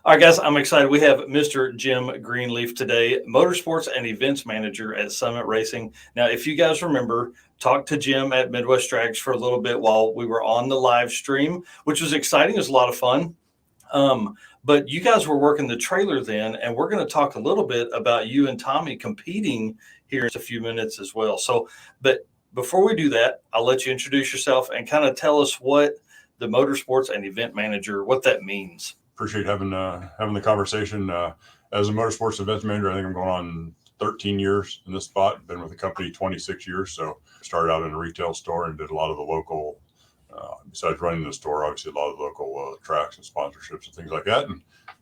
All right, guys, I'm excited. We have Mr. Jim Greenleaf today, Motorsports and Events Manager at Summit Racing. Now, if you guys remember, talked to Jim at Midwest Drags for a little bit while we were on the live stream, which was exciting. It was a lot of fun. But you guys were working the trailer then, and we're going to talk a little bit about you and Tommy competing here in a few minutes as well. But before we do that, I'll let you introduce yourself and kind of tell us what the Motorsports and Event Manager, what that means. Appreciate having the conversation. As a Motorsports Events Manager, I think I'm going on 13 years in this spot. Been with the company 26 years. So started out in a retail store and did a lot of the local, besides running the store, obviously a lot of the local tracks and sponsorships and things like that.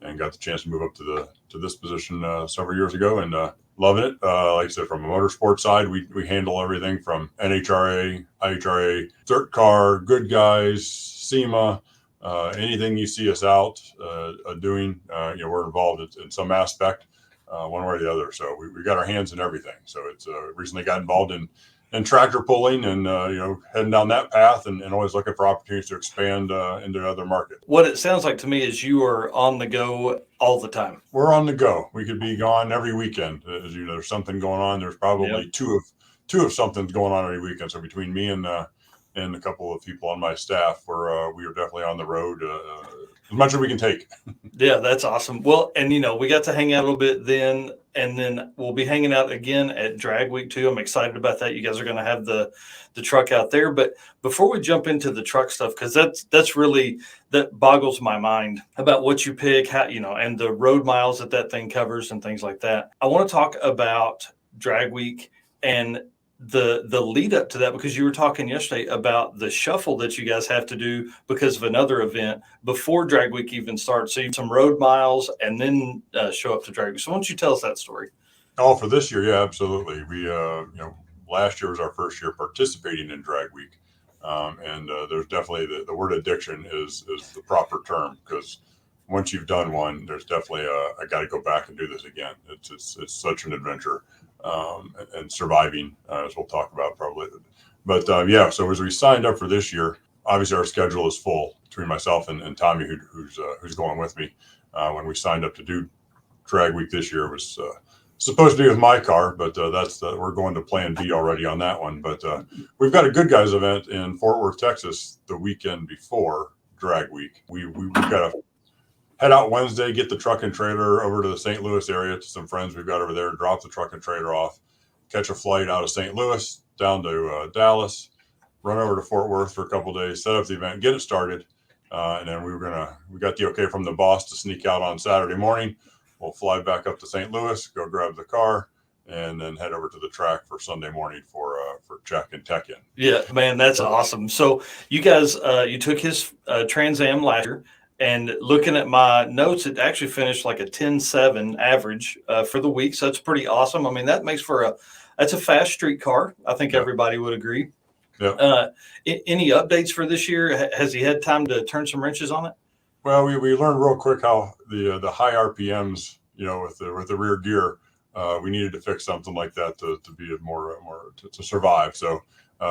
And got the chance to move up to this position several years ago, and loving it. Like I said, from a motorsport side, we handle everything from NHRA, IHRA, dirt car, good guys, SEMA. Anything you see us out doing, we're involved in some aspect, one way or the other. So we got our hands in everything. So it's recently got involved in tractor pulling and heading down that path and always looking for opportunities to expand into other markets. What it sounds like to me is you are on the go all the time. We're on the go. We could be gone every weekend. As you know, there's something going on. There's probably two of something's going on every weekend. So between me and a couple of people on my staff, we are definitely on the road as much as we can take. Yeah, that's awesome. Well, and we got to hang out a little bit then, and then we'll be hanging out again at Drag Week too. I'm excited about that. You guys are going to have the truck out there. But before we jump into the truck stuff, because that's really, that boggles my mind about what you pick, how, and the road miles that thing covers and things like that. I want to talk about Drag Week and the lead up to that, because you were talking yesterday about the shuffle that you guys have to do because of another event before Drag Week even starts. So you have some road miles and then show up to Drag Week. So why don't you tell us that story? Oh, for this year, yeah, absolutely. We last year was our first year participating in Drag Week, and there's definitely the word addiction is the proper term, because once you've done one, there's definitely I got to go back and do this again. It's such an adventure. And surviving, as we'll talk about probably. But so as we signed up for this year, obviously our schedule is full between myself and Tommy, who's going with me. When we signed up to do Drag Week this year, it was supposed to be with my car, but we're going to Plan B already on that one. But we've got a good guys event in Fort Worth, Texas, the weekend before Drag Week. We've got to head out Wednesday, get the truck and trailer over to the St. Louis area to some friends we've got over there, drop the truck and trailer off, catch a flight out of St. Louis down to Dallas, run over to Fort Worth for a couple of days, set up the event, get it started. And then we got the okay from the boss to sneak out on Saturday morning. We'll fly back up to St. Louis, go grab the car, and then head over to the track for Sunday morning for check and tech in. Yeah, man, that's awesome. So you guys, you took his Trans Am last year. And looking at my notes, it actually finished like a 10.7 average for the week. So that's pretty awesome. I mean, that makes that's a fast street car. I think everybody would agree. Yeah. Any updates for this year? Has he had time to turn some wrenches on it? Well, we learned real quick how the high RPMs, with the rear gear, we needed to fix something like that to be more to survive. So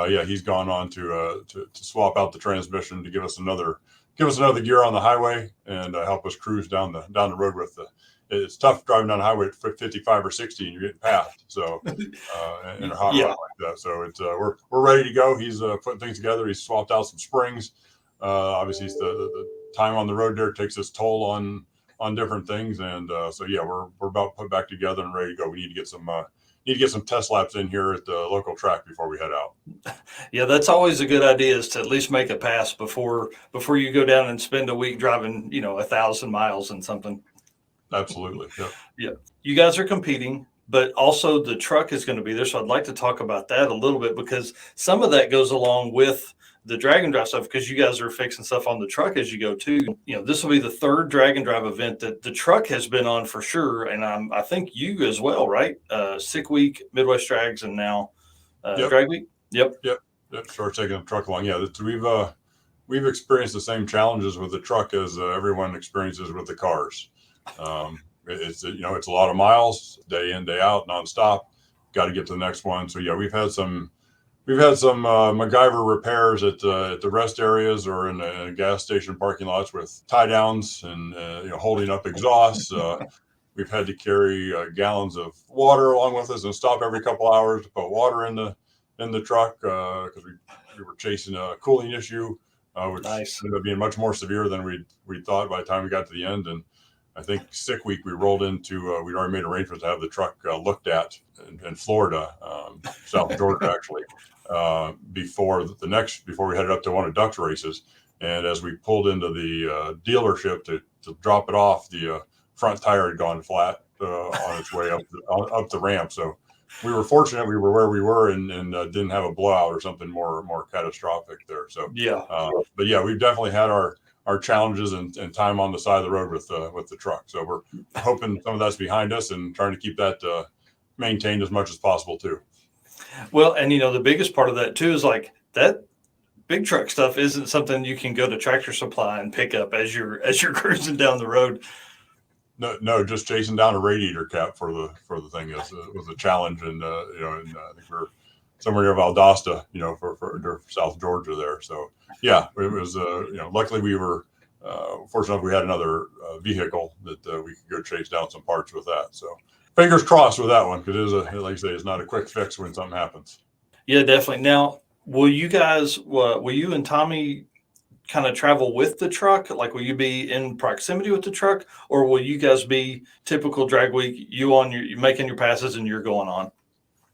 he's gone on to swap out the transmission to give us another gear on the highway and help us cruise down the road with it's tough driving down the highway at 55 or 60 and you're getting passed. So in a hot rod like that. So it's we're ready to go. He's putting things together. He's swapped out some springs. Obviously the time on the road there takes its toll on different things. And we're about put back together and ready to go. We need to get some test laps in here at the local track before we head out. Yeah, that's always a good idea, is to at least make a pass before you go down and spend a week driving, 1,000 miles and something. Absolutely. Yeah. Yeah. You guys are competing, but also the truck is going to be there. So I'd like to talk about that a little bit, because some of that goes along with the drag and drive stuff, because you guys are fixing stuff on the truck as you go too. This will be the third drag and drive event that the truck has been on for sure. And I think you as well, right? Sick Week, Midwest Drags, and now Drag Week. Yep. Start taking the truck along. Yeah. We've experienced the same challenges with the truck as everyone experiences with the cars. It's a lot of miles, day in, day out, nonstop. Got to get to the next one. So we've had some we've had some MacGyver repairs at the rest areas or in the gas station parking lots with tie downs and holding up exhausts. We've had to carry gallons of water along with us and stop every couple hours to put water in the truck because we were chasing a cooling issue, which Nice. ended up being much more severe than we thought by the time we got to the end. And I think sick week we rolled into we'd already made arrangements to have the truck looked at in Florida, South Georgia actually, before we headed up to one of Duck's races. And as we pulled into the dealership to drop it off, the front tire had gone flat on its way up the ramp. So we were fortunate we were where we were and didn't have a blowout or something more catastrophic there. So Yeah. But yeah, we've definitely had our challenges and time on the side of the road with the truck. So we're hoping some of that's behind us and trying to keep that maintained as much as possible too. Well, and the biggest part of that too is like that big truck stuff isn't something you can go to Tractor Supply and pick up as you're cruising down the road. No, just chasing down a radiator cap for the thing was a challenge, and I think we're somewhere near Valdosta, for South Georgia there. So yeah, it was luckily we were fortunate enough we had another vehicle that we could go chase down some parts with that. So fingers crossed with that one because it is like I say, it's not a quick fix when something happens. Yeah, definitely. Now, will you and Tommy kind of travel with the truck? Like, will you be in proximity with the truck, or will you guys be typical drag week? You making your passes and you're going on?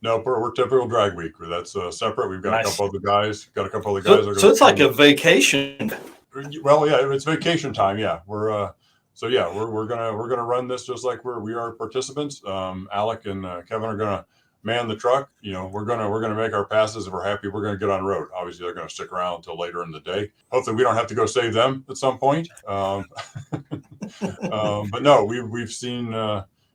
No, we're typical drag week. That's separate. We've got Nice. a couple other guys. So it's like a vacation. Well, yeah, it's vacation time. Yeah, we're gonna run this just like we are participants. Alec and Kevin are gonna man the truck. We're gonna make our passes. If we're happy, we're gonna get on road. Obviously, they're gonna stick around until later in the day. Hopefully, we don't have to go save them at some point. But no, we've seen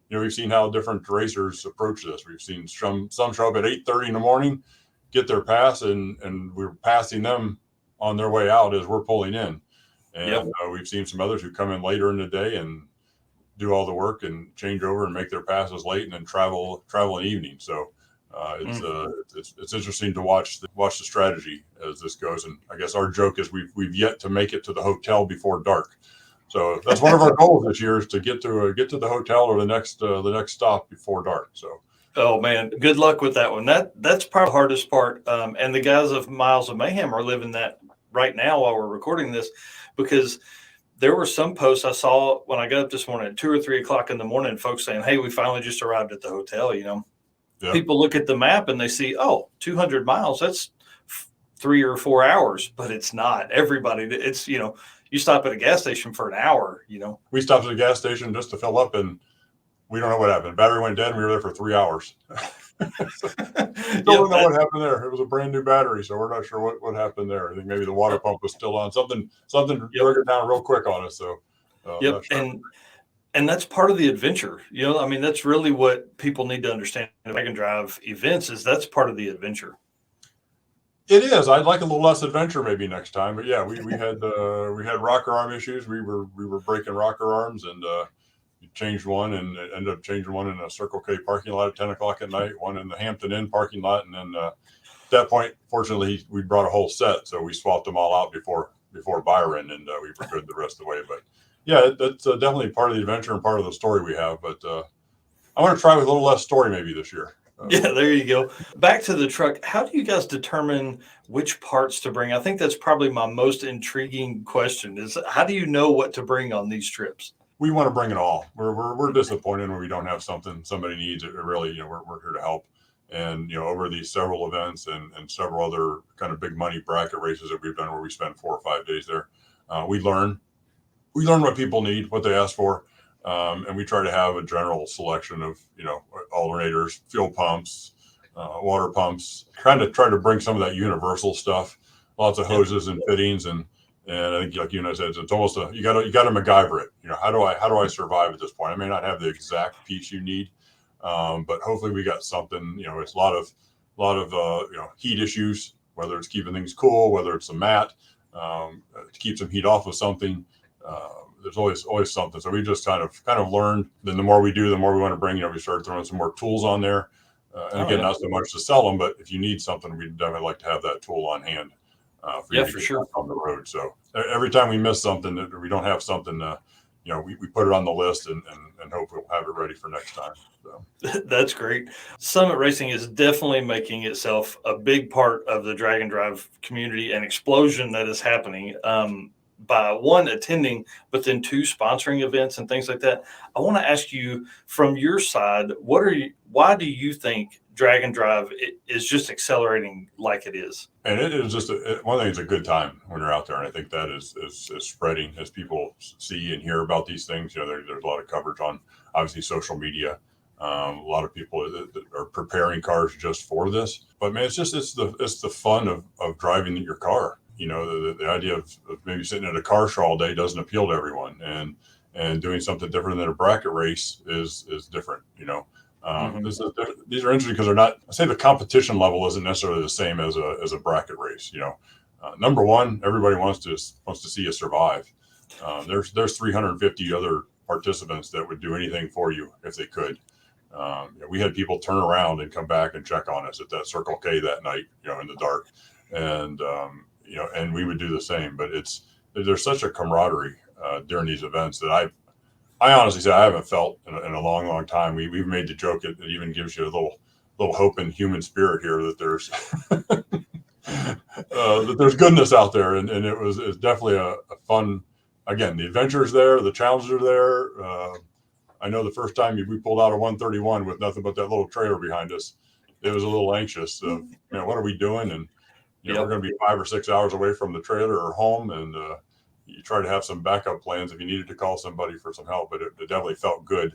we've seen how different racers approach this. We've seen some show up at 8:30 in the morning, get their pass, and we're passing them on their way out as we're pulling in. And Yep. We've seen some others who come in later in the day and do all the work and change over and make their passes late and then travel in the evening. So it's interesting to watch the strategy as this goes. And I guess our joke is we've yet to make it to the hotel before dark. So that's one of our goals this year is to get to the hotel or the next stop before dark. So. Oh man, good luck with that one. That's probably the hardest part. And the guys of Miles of Mayhem are living that right now while we're recording this, because there were some posts I saw when I got up this morning at 2 or 3 o'clock in the morning, folks saying, "Hey, we finally just arrived at the hotel." Yeah. People look at the map and they see, 200 miles. That's 3 or 4 hours, but it's not. Everybody, it's you stop at a gas station for an hour. We stopped at a gas station just to fill up, and we don't know what happened. Battery went dead, and we were there for 3 hours. Don't know what happened there. It was a brand new battery, so we're not sure what happened there. I think maybe the water pump was still on. Something drug it down real quick on us. So yep, and that's part of the adventure. That's really what people need to understand. Wagon drive events is that's part of the adventure. It is. I'd like a little less adventure maybe next time, but yeah, we had rocker arm issues. We were breaking rocker arms and. Changed one and ended up changing one in a Circle K parking lot at 10 o'clock at night, one in the Hampton Inn parking lot. And then at that point, fortunately, we brought a whole set. So we swapped them all out before Byron, and we were good the rest of the way. But yeah, that's definitely part of the adventure and part of the story we have. But I want to try with a little less story maybe this year. Yeah, there you go. Back to the truck. How do you guys determine which parts to bring? I think that's probably my most intriguing question is how do you know what to bring on these trips? We want to bring it all. We're disappointed when we don't have something somebody needs. It really, we're here to help. And over these several events and several other kind of big money bracket races that we've done where we spend 4 or 5 days there, we learn what people need, what they ask for, and we try to have a general selection of alternators, fuel pumps, water pumps. Try to bring some of that universal stuff, lots of hoses and fittings and I think, like said, it's almost you got to MacGyver it. How do I survive at this point? I may not have the exact piece you need, but hopefully we got something. It's a lot of heat issues, whether it's keeping things cool, whether it's a mat to keep some heat off of something. There's always something. So we just kind of learned. Then the more we do, the more we want to bring. We started throwing some more tools on there. And again, not so much to sell them, but if you need something, we'd definitely like to have that tool on hand for you to get back on the road. So every time we miss something that we don't have something, we put it on the list and hope we'll have it ready for next time. So. That's great. Summit Racing is definitely making itself a big part of the drag and drive community and explosion that is happening. By one, attending, but then two, sponsoring events and things like that. I want to ask you from your side, why do you think drag and drive is just accelerating like it is? And it is just one thing, it's a good time when you're out there. And I think that is spreading as people see and hear about these things. There's a lot of coverage on obviously social media. A lot of people that are preparing cars just for this, but man, it's the fun of driving your car. The idea of maybe sitting at a car show all day doesn't appeal to everyone, and doing something different than a bracket race is different. These are interesting because they're not. I say the competition level isn't necessarily the same as a bracket race. Number one, everybody wants to see you survive. There's 350 other participants that would do anything for you if they could. We had people turn around and come back and check on us at that Circle K that night, in the dark, and and we would do the same. But there's such a camaraderie during these events that I honestly say I haven't felt in a long, long time. We've made the joke that it even gives you a little hope and human spirit here that there's that there's goodness out there, and it's definitely a fun. Again, the adventures there, the challenges are there. I know the first time we pulled out a 131 with nothing but that little trailer behind us, it was a little anxious. What are we doing? And we're going to be 5 or 6 hours away from the trailer or home, and you try to have some backup plans if you needed to call somebody for some help. But it definitely felt good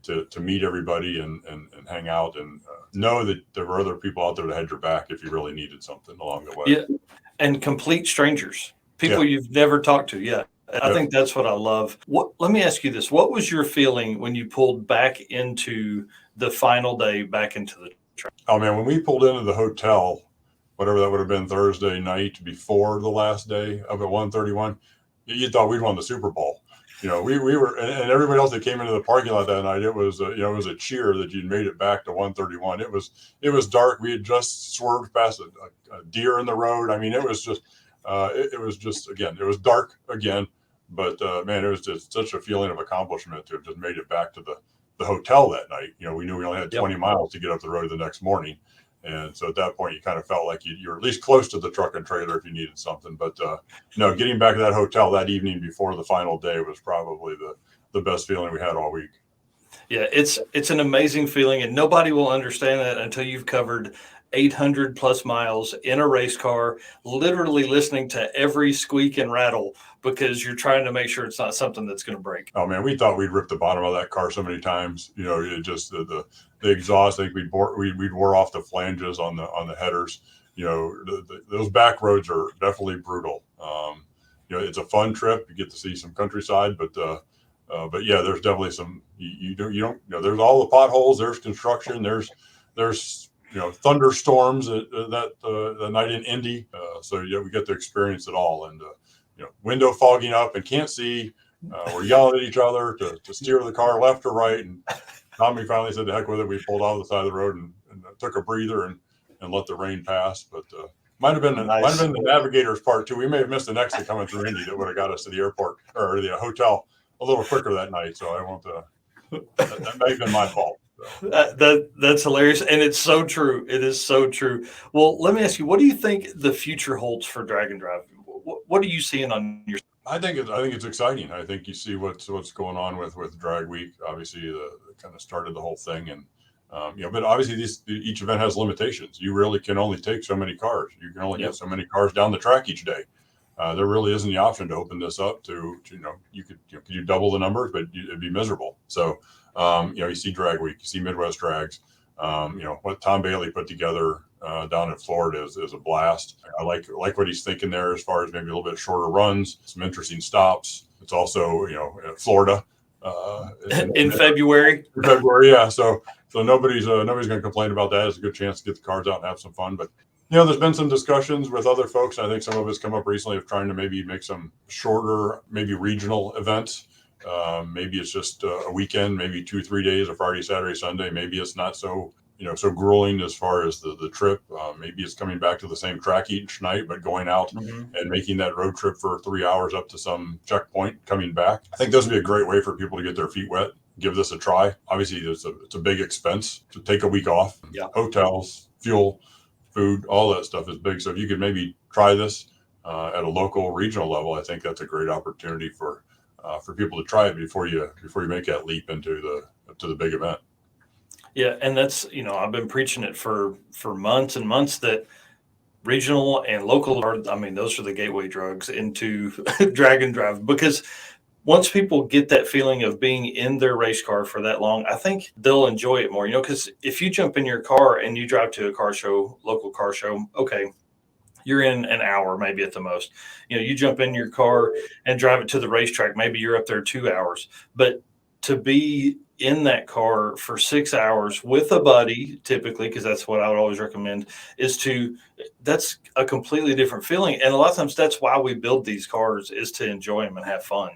to meet everybody and hang out and know that there were other people out there that had your back if you really needed something along the way. Yeah, and complete strangers, people you've never talked to. Yeah. I think that's what I love. Let me ask you this. What was your feeling when you pulled back into the final day, back into the track? Oh, man, when we pulled into the hotel, whatever that would have been Thursday night before the last day of at 131, you thought we'd won the Super Bowl. We were, and everybody else that came into the parking lot that night, it was a cheer that you'd made it back to 131. It was dark. We had just swerved past a deer in the road. I mean, it was just again, it was dark again. But man, it was just such a feeling of accomplishment to have just made it back to the hotel that night. We knew we only had 20 miles to get up the road the next morning. And so at that point, you kind of felt like you're at least close to the truck and trailer if you needed something. But getting back to that hotel that evening before the final day was probably the best feeling we had all week. Yeah, it's an amazing feeling, and nobody will understand that until you've covered 800 plus miles in a race car, literally listening to every squeak and rattle because you're trying to make sure it's not something that's going to break. Oh man, we thought we'd rip the bottom of that car so many times. It just the exhaust. I think we'd wore off the flanges on the headers. Those back roads are definitely brutal. It's a fun trip. You get to see some countryside, but yeah, there's definitely some. You don't. There's all the potholes. There's construction. There's thunderstorms that night in Indy. So we get to experience it all, and window fogging up and can't see. We're yelling at each other to steer the car left or right. And Tommy finally said, "The heck with it." We pulled off the side of the road and took a breather and let the rain pass. But might have been the navigator's part too. We may have missed an exit coming through Indy that would have got us to the airport or the hotel a little quicker that night. So I won't. That may have been my fault. That's hilarious, and it's so true. It is so true. Well, let me ask you, what do you think the future holds for drag and drive? What are you seeing on your? I think it's exciting. I think you see what's going on with Drag Week. Obviously, kind of started the whole thing, and but obviously each event has limitations. You really can only take so many cars. You can only get so many cars down the track each day. There really isn't the option to open this up to you could you double the numbers, but it'd be miserable. So you see Drag Week, you see Midwest Drags. What Tom Bailey put together down in Florida is a blast. I like what he's thinking there as far as maybe a little bit shorter runs, some interesting stops. It's also Florida in February. Yeah. So nobody's going to complain about that. It's a good chance to get the cars out and have some fun. But there's been some discussions with other folks. I think some of it's come up recently of trying to maybe make some shorter, maybe regional events. Maybe it's just a weekend, maybe 2-3 days, a Friday, Saturday, Sunday. Maybe it's not so so grueling as far as the trip. Maybe it's coming back to the same track each night, but going out and making that road trip for 3 hours up to some checkpoint, coming back. I think this would be a great way for people to get their feet wet. Give this a try. Obviously, it's a big expense to take a week off. Yeah. Hotels, fuel, food, all that stuff is big. So if you could maybe try this at a local, regional level, I think that's a great opportunity for people to try it before you make that leap into the big event. Yeah, and that's, I've been preaching it for months and months that regional and local are, those are the gateway drugs into drag and drive, because once people get that feeling of being in their race car for that long, I think they'll enjoy it more, because if you jump in your car and you drive to a car show, local car show, okay, you're in an hour, maybe at the most. You jump in your car and drive it to the racetrack, maybe you're up there 2 hours. But to be in that car for 6 hours with a buddy, typically, because that's what I would always recommend, that's a completely different feeling. And a lot of times that's why we build these cars, is to enjoy them and have fun,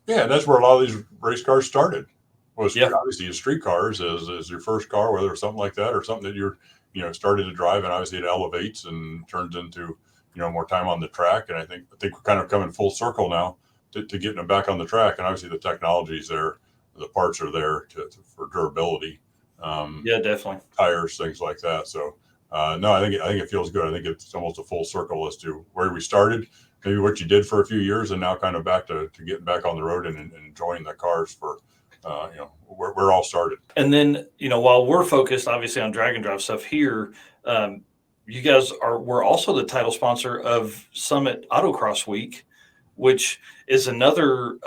Yeah, that's where a lot of these race cars started. Was Yeah. obviously street cars is your first car, whether it's something like that or something that you're started to drive, and obviously it elevates and turns into more time on the track. And I think we're kind of coming full circle now to getting them back on the track. And obviously the technology's there, the parts are there for durability. Yeah, definitely. Tires, things like that. So no, I think it feels good. I think it's almost a full circle as to where we started, maybe what you did for a few years, and now kind of back to getting back on the road and enjoying the cars for where all started. And then, while we're focused obviously on drag and drive stuff here, you guys we're also the title sponsor of Summit Autocross Week, which is another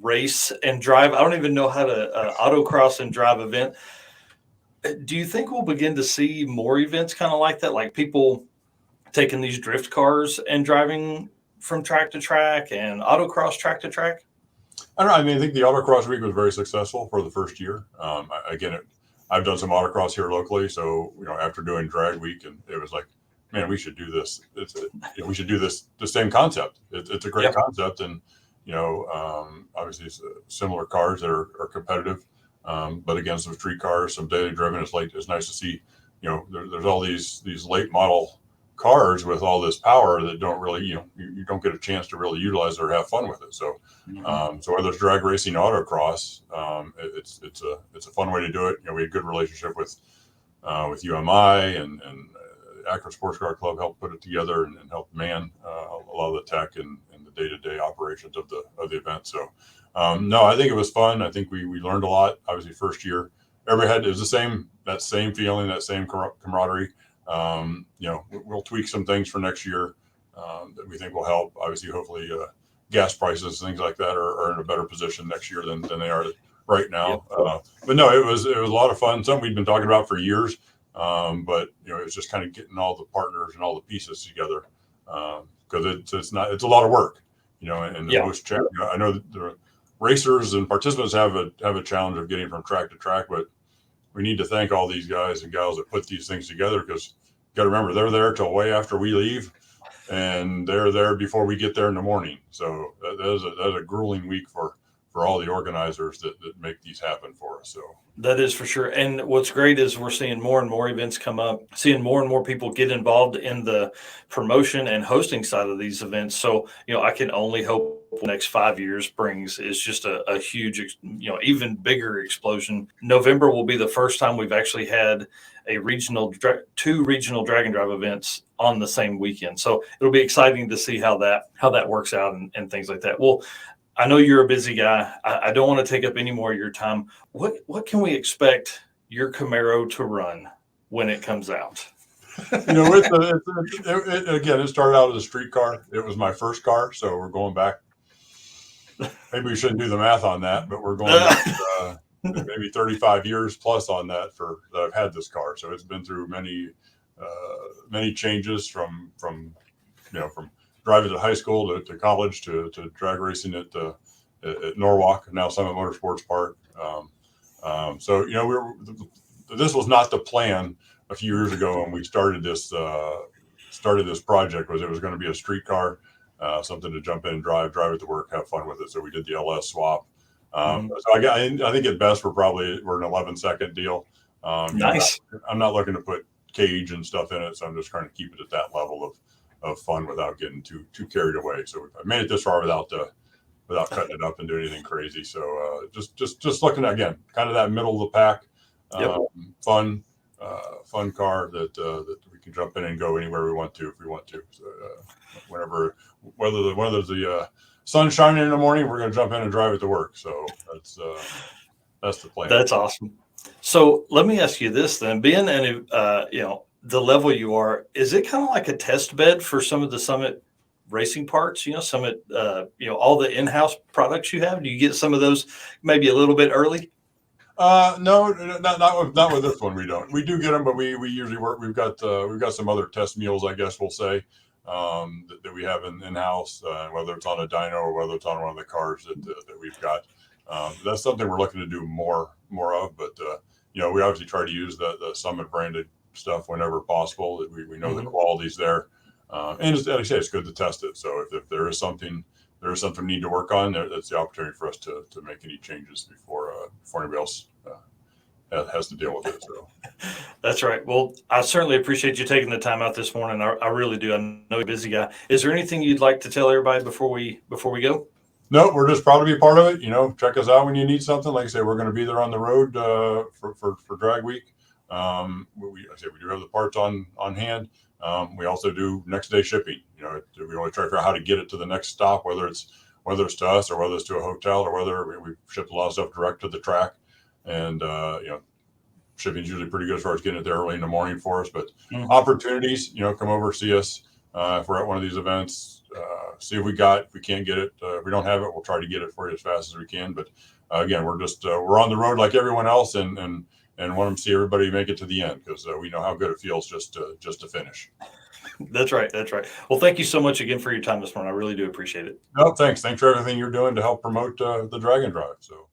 race and drive. I don't even know how to autocross and drive event. Do you think we'll begin to see more events kind of like that, like people taking these drift cars and driving from track to track and autocross track to track? I don't know. I think the Autocross Week was very successful for the first year. I've done some autocross here locally, so after doing Drag Week, and it was like, man, we should do this. We should do this. The same concept. It's a great concept, and obviously it's similar cars that are competitive, but again, some street cars, some daily driven. It's nice to see. There's all these late model cars with all this power that don't really, you don't get a chance to really utilize or have fun with it. So, so whether it's drag racing, autocross, it's a fun way to do it. We had a good relationship with UMI and Akron Sports Car Club helped put it together and helped man a lot of the tech and the day-to-day operations of the event. So, no, I think it was fun. I think we learned a lot. Obviously, first year, everybody had that same feeling, that same camaraderie. We'll tweak some things for next year that we think will help. Obviously, hopefully, gas prices, things like that, are in a better position next year than they are right now. But no, it was a lot of fun. Something we've been talking about for years. But it's just kind of getting all the partners and all the pieces together because it's a lot of work. And most I know that the racers and participants have a challenge of getting from track to track, but we need to thank all these guys and gals that put these things together, because you got to remember they're there till way after we leave, and they're there before we get there in the morning. So that is a grueling week for all the organizers that make these happen for us. So that is for sure. And what's great is we're seeing more and more events come up, seeing more and more people get involved in the promotion and hosting side of these events. So, I can only hope the next 5 years brings is just a huge, even bigger explosion. November will be the first time we've actually had two regional drag and drive events on the same weekend. So it'll be exciting to see how that works out and things like that. Well, I know you're a busy guy. I don't want to take up any more of your time. What can we expect your Camaro to run when it comes out? Again, it started out as a street car. It was my first car, so we're going back. Maybe we shouldn't do the math on that, but we're going back, maybe 35 years plus on that I've had this car. So it's been through many changes from driving to high school to college to drag racing at Norwalk, now Summit Motorsports Park. So this was not the plan a few years ago when we started this project. Was it was going to be a street car, something to jump in and drive it to work, have fun with it. So we did the LS swap. So I think at best we're an 11-second deal. Nice. I'm not looking to put cage and stuff in it, so I'm just trying to keep it at that level of fun without getting too carried away. So I made it this far without cutting it up and doing anything crazy. So just looking at, again, kind of that middle of the pack, fun car that we can jump in and go anywhere we want to if we want to. So whether the sun's shining in the morning, we're going to jump in and drive it to work. So that's the plan. That's awesome. So let me ask you this then, being the level you are, is it kind of like a test bed for some of the Summit racing parts, Summit, all the in-house products you have? Do you get some of those maybe a little bit early? No, not with this one. We don't. We do get them, but we usually work. We've got some other test meals, I guess we'll say, that we have in-house, whether it's on a dyno or whether it's on one of the cars that we've got. That's something we're looking to do more of. But we obviously try to use the Summit branded stuff whenever possible. We know the quality's there, and like I say, it's good to test it. So if there is something we need to work on, that's the opportunity for us to make any changes before anybody else has to deal with it. So that's right. Well, I certainly appreciate you taking the time out this morning. I really do. I know you're a busy guy. Is there anything you'd like to tell everybody before we go? No, we're just proud to be a part of it. Check us out when you need something. Like I say, we're going to be there on the road for Drag Week. We do have the parts on hand. We also do next day shipping. We want to try to figure out how to get it to the next stop, whether it's to us or whether it's to a hotel or whether we ship a lot of stuff direct to the track. And shipping is usually pretty good as far as getting it there early in the morning for us. But opportunities, come over, see us if we're at one of these events. See if we can't get it. If we don't have it, we'll try to get it for you as fast as we can. But again, we're on the road like everyone else, and want to see everybody make it to the end because we know how good it feels just to finish. That's right. Well, thank you so much again for your time this morning. I really do appreciate it. No, thanks for everything you're doing to help promote the Dragon Drive. So.